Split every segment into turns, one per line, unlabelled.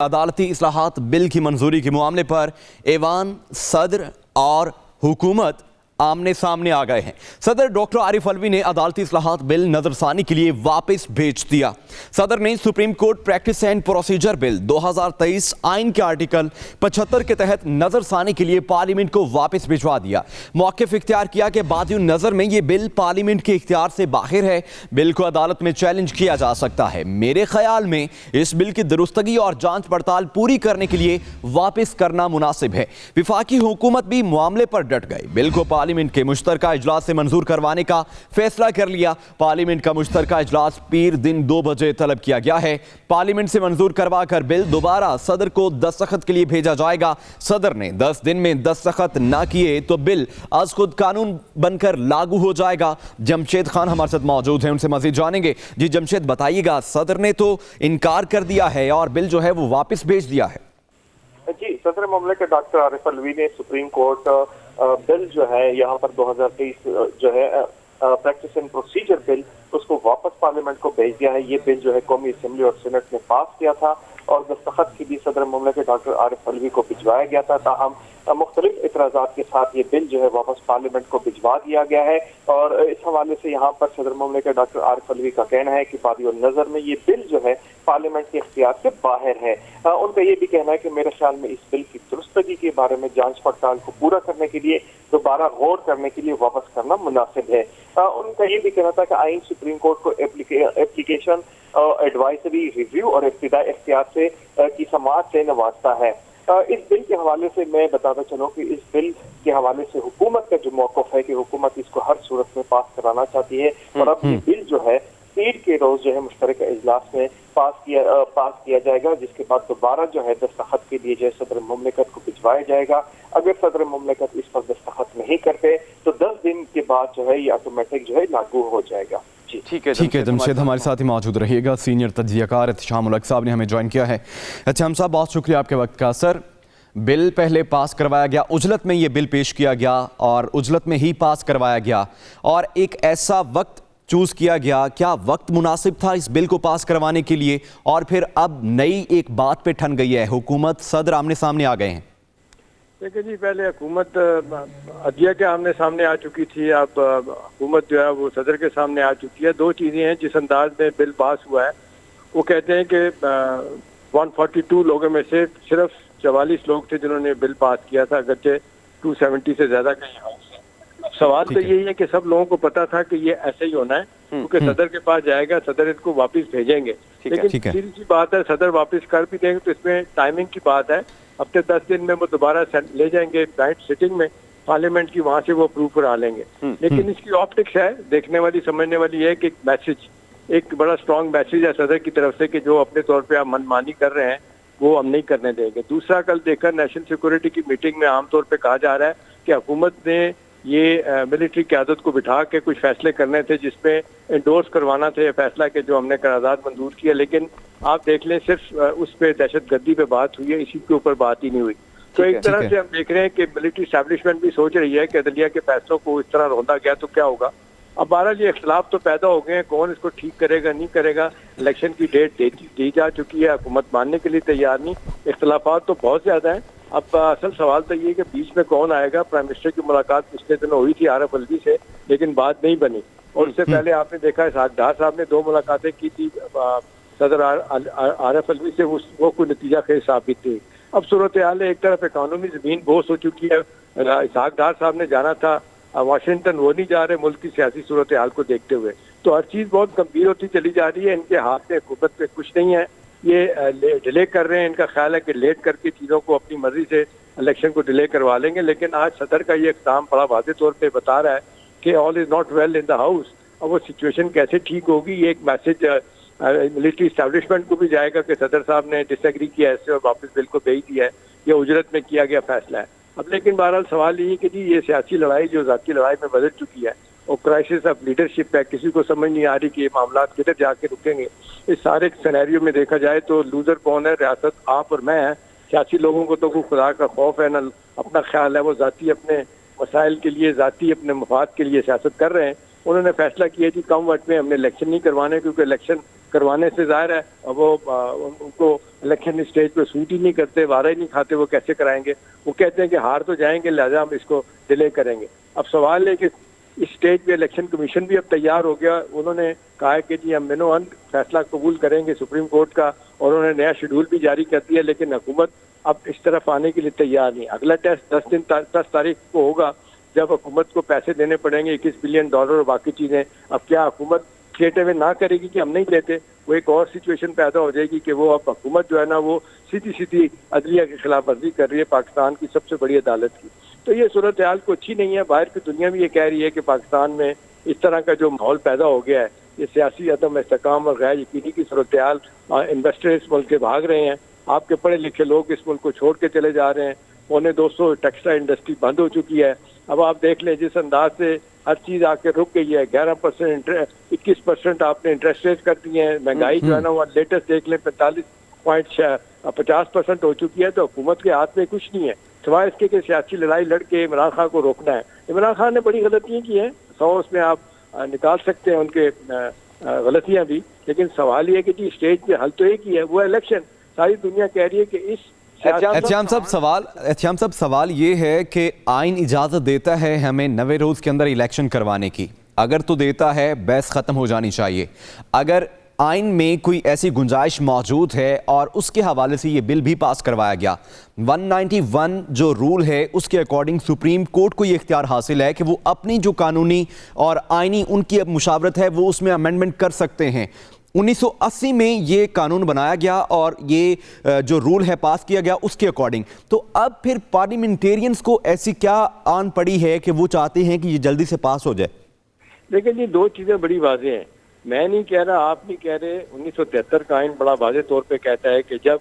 अदालती इस्लाहात बिल की मंजूरी के मामले पर ऐवान, सदर और हुकूमत आमने सामने आ गए हैं। सदर डॉक्टर आरिफ अलवी ने अदालती इस्लाहात बिल नजरसानी के लिए वापस भेज दिया। सदर ने supreme court practice and procedure bill 2023 आइन के आर्टिकल 75 के तहत नजरसानी के लिए पार्लियामेंट को वापस भिजवा दिया। मौक़िफ़ इख्तियार किया कि बादियों नजर में ये बिल पार्लियामेंट के इख्तियार से बाहर है। बिल को अदालत में चैलेंज किया जा सकता है। मेरे ख्याल में इस बिल की दुरुस्तगी और जांच पड़ताल पूरी करने के लिए वापस करना मुनासिब है। विफाकी हुकूमत भी मामले पर डट गई। बिल को पार्लियामेंट के मुश्तरका इजलास से मंजूर करवाने का फैसला कर लिया। पार्लियामेंट का मुश्तरका इजलास पीर दिन 2 बजे तलब किया गया है। पार्लियामेंट से मंजूर करवा कर बिल दोबारा सदर को दस्तखत के लिए भेजा जाएगा। सदर ने 10 दिन में दस्तखत ना किए तो बिल आज खुद कानून बनकर लागू हो जाएगा। जमशेद खान हमारे साथ मौजूद हैं, उनसे मजीद जानेंगे। जी जमशेद, बताइएगा, सदर ने तो इनकार कर दिया है और बिल जो है वो वापस भेज दिया है।
जी, सदर ममलिकत डॉक्टर आरिफ अलवी ने सुप्रीम कोर्ट बिल जो है यहाँ पर 2023 जो है प्रैक्टिस एंड प्रोसीजर बिल, उसको वापस पार्लियामेंट को भेज दिया है। ये बिल जो है कौमी असेंबली और सीनेट ने पास किया था और दस्तखत की भी सदर ममलिकत डॉक्टर आरिफ अलवी को भिजवाया गया था। ताहम मुख्तलिफ इतराज़ात के साथ ये बिल जो है वापस पार्लियामेंट को भिजवा दिया गया है और इस हवाले से यहाँ पर सदर ममलिकत डॉक्टर आरिफ अलवी का कहना है कि बादियों नजर में ये बिल जो है पार्लियामेंट के इख्तियार से बाहर है। उनका ये भी कहना है कि मेरे ख्याल में इस बिल की दुरुस्तगी के बारे में जांच पड़ताल को पूरा करने के लिए दोबारा गौर करने के लिए वापस करना मुनासिब है। उनका ये भी कहना था कि आइन सुप्रीम कोर्ट को एप्लीकेशन एडवाइजरी रिव्यू और इब्तिदाई इख्तियार से की समाअत से नवाजता है। इस बिल के हवाले से मैं बताता चलूं कि इस बिल के हवाले से हुकूमत का जो मौक़िफ़ है कि हुकूमत इसको हर सूरत में पास कराना चाहती है और अब ये बिल जो है पीर के रोज जो है मुश्तरका इजलास में पास किया जाएगा, जिसके बाद दोबारा जो है दस्तखत के लिए जो है सदर मुमलिकत को भिजवाया जाएगा। अगर सदर मुमलिकत इस पर दस्तखत नहीं करते तो 10 दिन के बाद जो है ये ऑटोमेटिक जो है लागू हो जाएगा।
ठीक है जमशेद, हमारे साथ ही मौजूद रहिएगा। सीनियर तज्जियाकार एहतिशाम उल हक साहब ने हमें ज्वाइन किया है। एहतिशाम साहब, बहुत शुक्रिया आपके वक्त का। सर, बिल पहले पास करवाया गया, उजलत में ये बिल पेश किया गया और उजलत में ही पास करवाया गया और एक ऐसा वक्त चूज किया गया, क्या वक्त मुनासिब था इस बिल को पास करवाने के लिए? और फिर अब नई एक बात पे ठन गई है, हुकूमत सदर आमने सामने आ गए हैं।
देखिए जी, पहले हुकूमत अदलिया के आमने सामने आ चुकी थी, अब हुकूमत जो है वो सदर के सामने आ चुकी है। दो चीज़ें हैं जिस अंदाज में बिल पास हुआ है। वो कहते हैं कि 142 लोगों में से सिर्फ 44 लोग थे जिन्होंने बिल पास किया था, अगरचे 270 से ज्यादा का हाउस है। सवाल तो यही है कि सब लोगों को पता था कि ये ऐसे ही होना है, क्योंकि सदर के पास जाएगा, सदर इनको वापस भेजेंगे। लेकिन सीधी सी बात है, सदर वापस कर भी देंगे तो इसमें टाइमिंग की बात है। हफ्ते 10 दिन में वो दोबारा ले जाएंगे नाइट सिटिंग में पार्लियामेंट की, वहां से वो अप्रूव करा लेंगे। लेकिन इसकी ऑप्टिक्स है, देखने वाली समझने वाली है कि एक मैसेज, एक बड़ा स्ट्रॉन्ग मैसेज है सदर की तरफ से कि जो अपने तौर पे आप मनमानी कर रहे हैं वो हम नहीं करने देंगे। दूसरा, कल देखकर नेशनल सिक्योरिटी की मीटिंग में आमतौर पे कहा जा रहा है कि हुकूमत ने ये मिलिट्री क़यादत को बिठा के कुछ फैसले करने थे जिसपे इंडोर्स करवाना थे फैसला के जो हमने करारदाद मंजूर किया, लेकिन आप देख लें सिर्फ उस पर दहशतगर्दी पे बात हुई है, इसी के ऊपर बात ही नहीं हुई। तो एक तरह से हम देख रहे हैं कि मिलिट्री एस्टैब्लिशमेंट भी सोच रही है कि अदलिया के फैसलों को इस तरह रोंदा गया तो क्या होगा। अब बहरहाल ये इख्तलाफ तो पैदा हो गए हैं, कौन इसको ठीक करेगा नहीं करेगा। इलेक्शन की डेट दी जा चुकी है, हुकूमत मानने के लिए तैयार नहीं। इख्तलाफात तो बहुत ज्यादा है। अब असल सवाल तो ये कि बीच में कौन आएगा। प्राइम मिनिस्टर की मुलाकात पिछले दिनों हुई थी आरिफ अलवी से, लेकिन बात नहीं बनी। और उससे पहले आपने देखा है डार साहब ने 2 मुलाकातें की थी सदर आरिफ अलवी से, वो कोई नतीजा खेज साबित थी। अब सूरत हाल है, एक तरफ इकॉनमी जमीन बोस हो चुकी है। इसहाक डार साहब ने जाना था वाशिंगटन, वो नहीं जा रहे मुल्क की सियासी सूरत हाल को देखते हुए। तो हर चीज बहुत गंभीर होती चली जा रही है। इनके हाथ में हुकूमत पे कुछ नहीं है, ये डिले कर रहे हैं। इनका ख्याल है कि लेट करके चीज़ों को अपनी मर्जी से इलेक्शन को डिले करवा लेंगे। लेकिन आज सदर का ये इक़दाम बड़ा वाज़ेह तौर पे बता रहा है कि all is not well in the house. अब वो सिचुएशन कैसे ठीक होगी, ये एक मैसेज मिलिट्री इस्टेब्लिशमेंट को भी जाएगा कि सदर साहब ने डिसएग्री किया ऐसे और वापस बिल को भेज दिया है, ये उजरत में किया गया फैसला है। अब लेकिन बहरहाल सवाल ये कि जी ये सियासी लड़ाई जो ज़ाती लड़ाई में बदल चुकी है और क्राइसिस ऑफ लीडरशिप है, किसी को समझ नहीं आ रही कि ये मामला किधर जाके रुकेंगे। इस सारे सिनेरियो में देखा जाए तो लूजर कौन है, रियासत आप और मैं है। सियासी लोगों को तो कोई खुदा का खौफ है ना अपना ख्याल है, वो ज़ाती अपने मसाइल के लिए, ज़ाती अपने मफाद के लिए सियासत कर रहे हैं। उन्होंने फैसला किया कि कम वक्त में हमने इलेक्शन नहीं करवाने, क्योंकि इलेक्शन करवाने से जाहिर है वो उनको इलेक्शन स्टेज पे सूट ही नहीं करते, वारा ही नहीं खाते, वो कैसे कराएंगे। वो कहते हैं कि हार तो जाएंगे, लिहाजा हम इसको डिले करेंगे। अब सवाल है कि इस स्टेज पे इलेक्शन कमीशन भी अब तैयार हो गया। उन्होंने कहा है कि जी हम मिनो फैसला कबूल करेंगे सुप्रीम कोर्ट का, और उन्होंने नया शेड्यूल भी जारी कर दिया, लेकिन हुकूमत अब इस तरफ आने के लिए तैयार नहीं। अगला टेस्ट 10 तारीख को होगा, जब हुकूमत को पैसे देने पड़ेंगे $21 बिलियन और बाकी चीजें। अब क्या हुकूमत कहते हुए ना करेगी कि हम नहीं देते, वो एक और सिचुएशन पैदा हो जाएगी कि वो अब हुकूमत जो है ना वो सीधी अदलिया की खिलाफ वर्जी कर रही है पाकिस्तान की सबसे बड़ी अदालत की। तो ये सूरत हाल को अच्छी नहीं है। बाहर की दुनिया भी ये कह रही है कि पाकिस्तान में इस तरह का जो माहौल पैदा हो गया है, ये सियासी अदम इस्तेकाम और गैर यकीनी की सूरत हाल, इन्वेस्टर इस मुल्क के भाग रहे हैं, आपके पढ़े लिखे लोग इस मुल्क को छोड़ के चले जा रहे हैं, 250 टेक्सटाइल इंडस्ट्री बंद हो चुकी है। अब आप देख लें जिस अंदाज से हर चीज आके रुक गई है, 11%, 21% आपने इंटरेस्ट रेट कर दिए हैं, महंगाई जो है ना वो लेटेस्ट देख लें 50% हो चुकी है। तो हुकूमत के हाथ में कुछ नहीं है सिवाय इसके कि सियासी लड़ाई लड़के इमरान खान को रोकना है। इमरान खान ने बड़ी गलतियां की हैं, 100 उसमें आप निकाल सकते हैं उनके गलतियां भी, लेकिन सवाल ये कि जी स्टेज पे हल तो एक ही है, वो इलेक्शन। सारी दुनिया कह रही है कि इस
एहतियाम साहब सवाल ये है कि आइन इजाजत देता है हमें 90 रोज के अंदर इलेक्शन करवाने की, अगर तो देता है बहस खत्म हो जानी चाहिए। अगर आइन में कोई ऐसी गुंजाइश मौजूद है और उसके हवाले से ये बिल भी पास करवाया गया, 191 जो रूल है उसके अकॉर्डिंग सुप्रीम कोर्ट को ये इख्तियार हासिल है कि वो अपनी जो कानूनी और आइनी उनकी मुशावरत है वो उसमें अमेंडमेंट कर सकते हैं। 1980 में ये कानून बनाया गया और ये जो रूल है पास किया गया उसके अकॉर्डिंग। तो अब फिर पार्लियामेंटेरियंस को ऐसी क्या आन पड़ी है कि वो चाहते हैं कि ये जल्दी से पास हो जाए?
लेकिन ये दो चीजें बड़ी वाज़ेह हैं। मैं नहीं कह रहा, आप नहीं कह रहे, 1973 का आइन बड़ा वाज़ेह तौर पे कहता है कि जब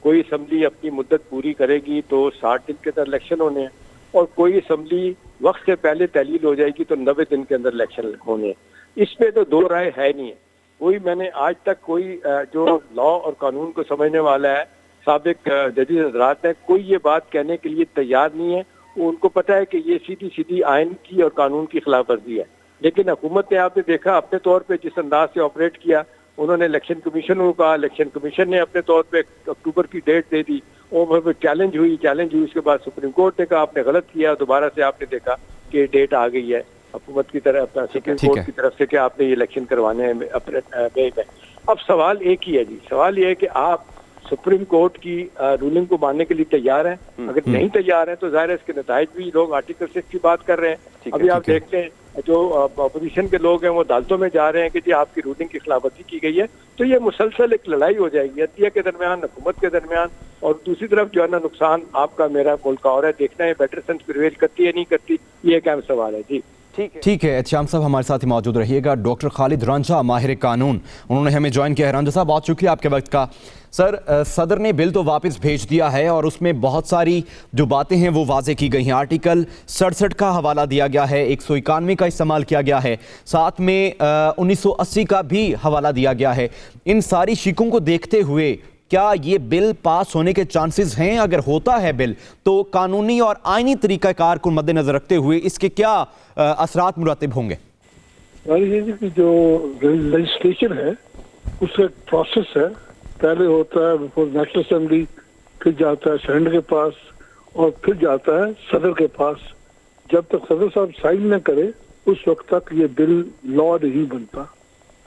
कोई असम्बली अपनी मुद्दत पूरी करेगी तो 60 दिन के अंदर इलेक्शन होने हैं, और कोई असम्बली वक्त से पहले तहलील हो जाएगी तो 90 दिन के अंदर इलेक्शन होने हैं। इस पे तो दो राय है नहीं है। कोई मैंने आज तक कोई जो लॉ और कानून को समझने वाला है, साबिक जजेस हज़रात हैं, कोई ये बात कहने के लिए तैयार नहीं है। उनको पता है कि ये सीधी आइन की और कानून की खिलाफ वर्जी है। लेकिन हुकूमत ने आपने देखा अपने तौर पे जिस अंदाज से ऑपरेट किया, उन्होंने इलेक्शन कमीशन को कहा, इलेक्शन कमीशन ने अपने तौर पे अक्टूबर की डेट दे दी, और चैलेंज हुई उसके बाद सुप्रीम कोर्ट ने कहा आपने गलत किया, दोबारा से आपने देखा कि डेट आ गई है हुकूमत की तरफ, सुप्रीम कोर्ट की तरफ से कि आपने ये इलेक्शन करवाने हैं अपने में। अब सवाल एक ही है जी, सवाल ये है कि आप सुप्रीम कोर्ट की रूलिंग को मानने के लिए तैयार हैं? अगर नहीं तैयार हैं तो जाहिर है इसके नताइज भी लोग आर्टिकल 6 की बात कर रहे हैं। अभी आप देखते हैं जो अपोजिशन के लोग हैं वो अदालतों में जा रहे हैं कि जी आपकी रूलिंग की खिलाफवर्जी की गई है। तो ये मुसलसल एक लड़ाई हो जाएगी अदलिया के दरमियान, हुकूमत के दरमियान, और दूसरी तरफ जो है ना नुकसान आपका मेरा मुल्क का और है। देखना है बेटर सेंस प्रिवेल करती है नहीं करती, ये एक अहम सवाल है जी।
ठीक है एहतियाम साहब हमारे साथ ही मौजूद रहिएगा। डॉक्टर खालिद रांझा माहिर कानून, उन्होंने हमें ज्वाइन किया है। रांझा साहब बहुत शुक्रिया आपके वक्त का। सर सदर ने बिल तो वापस भेज दिया है और उसमें बहुत सारी जो बातें हैं वो वाजे की गई हैं। आर्टिकल 67 का हवाला दिया गया है, 191 का इस्तेमाल किया गया है, साथ में 1980 का भी हवाला दिया गया है। इन सारी शिकों को देखते हुए क्या ये बिल पास होने के चांसेस हैं? अगर होता है बिल तो कानूनी और आईनी तरीक़ाकार को मद्देनजर रखते हुए इसके क्या असरात मुरातिब होंगे?
जो लेजिस्लेचर है उसका एक प्रोसेस है, पहले होता है बिफोर नेशनल असेंबली, फिर जाता है सेनेट के पास और फिर जाता है सदर के पास। जब तक सदर साहब साइन न करे उस वक्त तक ये बिल लॉ नहीं बनता।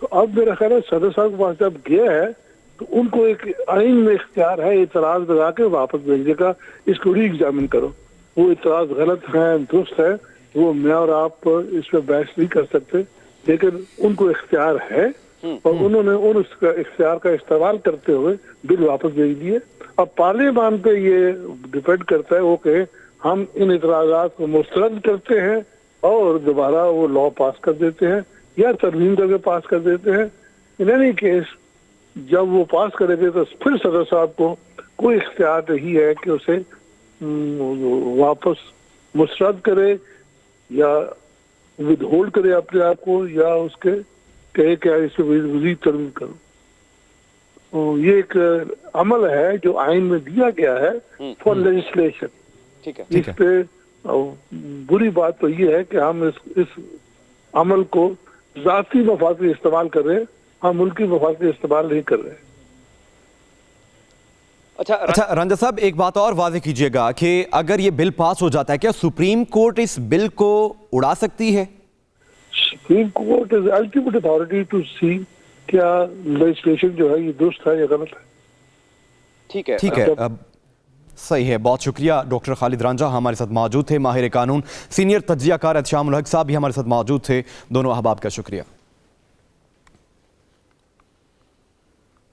तो अब मेरा ख्याल है सदर साहब के पास जब गया है तो उनको एक आइन में इख्तियार है इतराज लगा के वापस भेजने का, इसको री एग्जामिन करो, वो इतराज गलत है दुरुस्त है, वो मैं और आप इस पर बहस नहीं कर सकते, लेकिन उनको इख्तियार है और उन्होंने उन उसका इख्तियार का इस्तेमाल करते हुए बिल वापस भेज दिए। अब पार्लियामान पे ये डिपेंड करता है वो कहे हम इन इतराजात को मुस्तरद करते हैं और दोबारा वो लॉ पास कर देते हैं या तरमीम करके पास कर देते हैं। इन एनी केस जब वो पास करेंगे तो फिर सदर साहब को कोई इख्तियार नहीं है कि उसे वापस मुस्तरद करे या विदहोल्ड करे अपने आप को, या उसके कहे क्या इसे मजीद तरमीम करो। ये एक अमल है जो आइन में दिया गया है फॉर लेजिस्लेशन। इस पे बुरी बात तो ये है कि हम इस अमल को जाती मफाद में इस्तेमाल कर रहे हैं। हम मुल्की मफाद के इस्तेमाल नहीं कर रहे।
अच्छा रंजन साहब, एक बात और वाज़ेह कीजिएगा कि अगर ये बिल पास हो जाता है, क्या सुप्रीम कोर्ट इस बिल को उड़ा सकती है?
Supreme Court is ultimate authority to see क्या लेजिस्लेशन जो है ये दुरुस्त है या गलत है।
ठीक है, अब सही है। बहुत शुक्रिया। डॉक्टर खालिद रांझा हमारे साथ मौजूद थे, माहिर कानून, सीनियर तज्जियाकार एहतशामुल हक साहब भी हमारे साथ मौजूद थे। दोनों अहबाब का शुक्रिया।